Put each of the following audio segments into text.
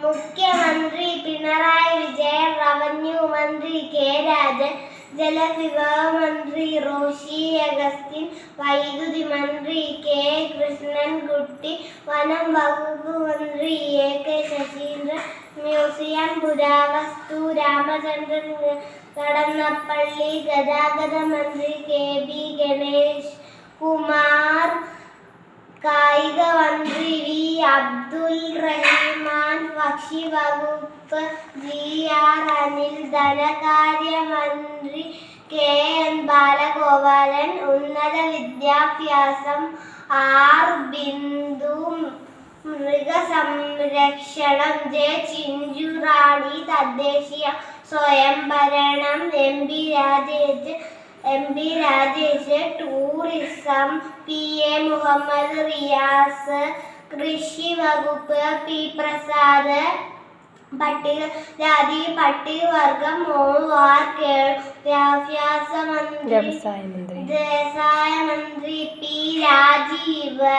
മുഖ്യമന്ത്രി പിണറായി വിജയൻ, റവന്യൂ മന്ത്രി കെ രാജൻ, ജലവിഭവ മന്ത്രി റോഷി അഗസ്റ്റിൻ, വൈദ്യുതി മന്ത്രി കെ കൃഷ്ണൻകുട്ടി, വനം വകുപ്പ് മന്ത്രി എ കെ ശശീന്ദ്രൻ, മ്യൂസിയം പുരാവസ്തു രാമചന്ദ്രൻ കടന്നപ്പള്ളി, ഗതാഗത മന്ത്രി കെ ബി ഗണേഷ് കുമാർ, കായിക മന്ത്രി വി അബ്ദുൽ റഹ്മാൻ, ഭക്ഷ്യ വകുപ്പ് ജി ആർ അനിൽ, ധനകാര്യമന്ത്രി കെ എൻ ബാലഗോപാലൻ, ഉന്നത വിദ്യാഭ്യാസം ആർ ബിന്ദു, മൃഗസംരക്ഷണം ജെ ചിഞ്ചുറാണി, തദ്ദേശീയ സ്വയംഭരണം M P Rajesh, tourism P A Muhammad Riyas, കൃഷി വകുപ്പ് പി പ്രസാദ്, പട്ടികജാതി പട്ടികവർഗം വിദ്യാഭ്യാസ മന്ത്രി വ്യവസായ മന്ത്രി പി രാജീവ്,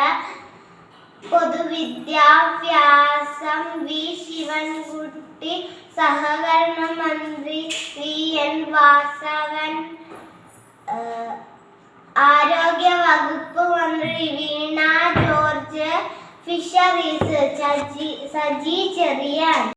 പൊതുവിദ്യാഭ്യാസം വി ശിവൻകുട്ടി, സഹകരണ മന്ത്രി വി എൻ വാസവൻ, ആരോഗ്യ വകുപ്പ് മന്ത്രി വീണ ജോർജ്, ഫിഷറീസ് സജി ചെറിയാൻ.